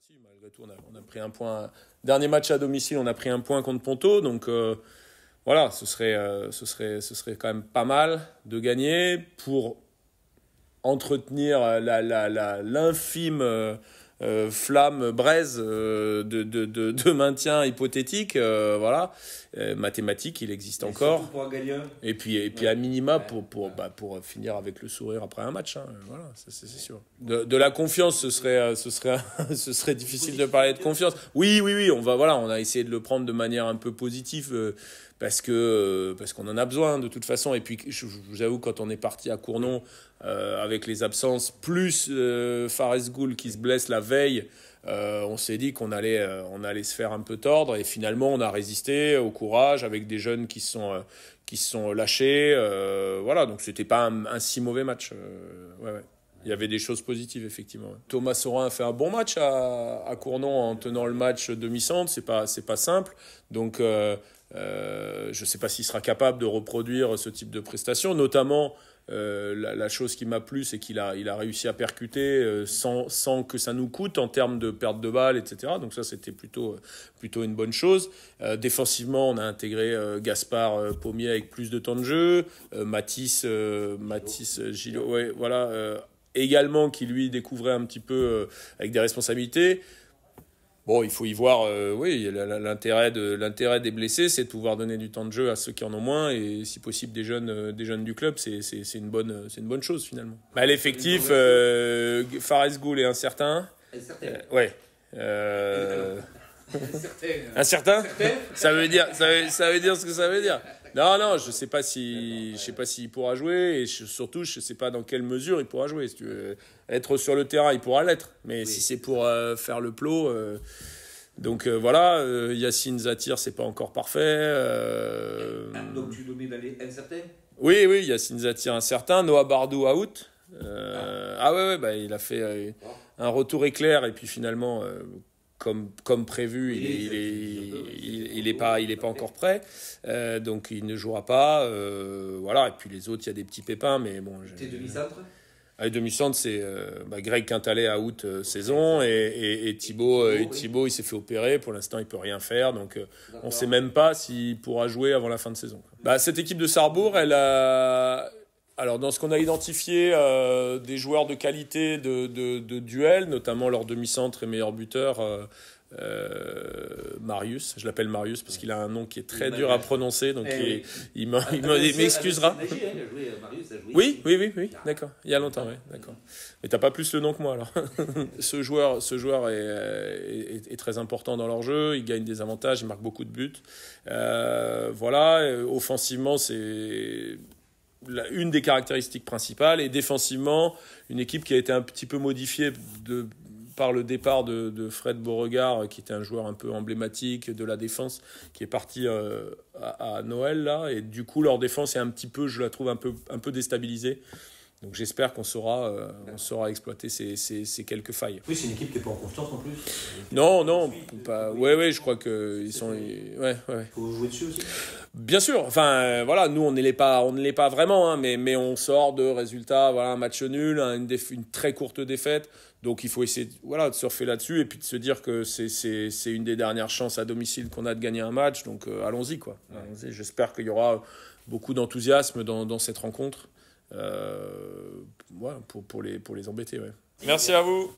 Si, malgré tout, on a pris un point. Dernier match à domicile, on a pris un point contre Ponto. Donc voilà, ce serait quand même pas mal de gagner pour entretenir l'infime flamme braise de maintien hypothétique. Voilà. Mathématique, il existe encore. Pour gagner. Et puis à minima pour finir avec le sourire après un match. Hein. Voilà, c'est sûr. De la confiance, ce serait difficile de parler de confiance. Oui, on a essayé de le prendre de manière un peu positive parce qu'on en a besoin de toute façon. Et puis je vous avoue, quand on est parti à Cournon avec les absences plus Fares Goul qui se blesse la veille. On s'est dit qu'on allait se faire un peu tordre et finalement on a résisté au courage avec des jeunes qui se sont lâchés. Voilà, donc c'était pas un si mauvais match. Ouais. Il y avait des choses positives effectivement. Thomas Saurin a fait un bon match à Cournon en tenant le match demi-centre. C'est pas simple. Donc je sais pas s'il sera capable de reproduire ce type de prestation, notamment. La chose qui m'a plu, c'est qu'il a réussi à percuter sans que ça nous coûte en termes de perte de balles, etc. Donc ça, c'était plutôt une bonne chose. Défensivement, on a intégré Gaspard Pommier avec plus de temps de jeu. Mathis Gillot, ouais, voilà, également qui lui découvrait un petit peu avec des responsabilités. Bon, il faut y voir, oui, l'intérêt des blessés, c'est de pouvoir donner du temps de jeu à ceux qui en ont moins et si possible des jeunes du club, c'est une bonne chose finalement. L'effectif, Fares Goul est incertain. Ouais. Incertain. Ça veut dire ce que ça veut dire. Non, je sais pas s'il pourra jouer et surtout je sais pas dans quelle mesure il pourra jouer. Si tu veux être sur le terrain, il pourra l'être, mais si c'est pour faire le plot, donc voilà, Yacine Zatir c'est pas encore parfait. Donc tu le mets dans les incertains. Oui, Yacine Zatir incertain, Noah Bardou out. Ouais, il a fait un retour éclair et puis finalement. Comme prévu, il est pas encore prêt, donc il ne jouera pas. Voilà. Et puis les autres, il y a des petits pépins, mais bon. Tes demi-centres. Les demi-centres, c'est Greg Quintalet à août saison et Thibaut, il s'est fait opérer. Pour l'instant, il peut rien faire, donc on ne sait même pas s'il pourra jouer avant la fin de saison. Cette équipe de Sarrebourg, elle a. Alors, dans ce qu'on a identifié, des joueurs de qualité de duel, notamment leur demi-centre et meilleur buteur, Marius. Je l'appelle Marius parce qu'il a un nom qui est très dur à prononcer, donc il m'excusera. Oui, d'accord. Il y a longtemps, oui, d'accord. Mais t'as pas plus le nom que moi, alors. Ce joueur est très important dans leur jeu. Il gagne des avantages, il marque beaucoup de buts. Voilà, offensivement, c'est une des caractéristiques principales, et défensivement, une équipe qui a été un petit peu modifiée par le départ de Fred Beauregard, qui était un joueur un peu emblématique de la défense, qui est parti à Noël, là, et du coup, leur défense est un petit peu, je la trouve un peu déstabilisée. Donc j'espère qu'on saura exploiter ces quelques failles. Oui, c'est une équipe qui n'est pas en confiance en plus. Non, pas. Ouais, je crois que ils sont. Ouais. Faut jouer dessus aussi. Bien sûr. Enfin, voilà, nous on ne l'est pas vraiment, hein, mais on sort de résultats. Voilà, un match nul, une très courte défaite. Donc il faut essayer, de surfer là-dessus et puis de se dire que c'est une des dernières chances à domicile qu'on a de gagner un match. Donc allons-y, quoi. Allons-y. J'espère qu'il y aura beaucoup d'enthousiasme dans cette rencontre. Pour les embêter. Ouais. Merci à vous.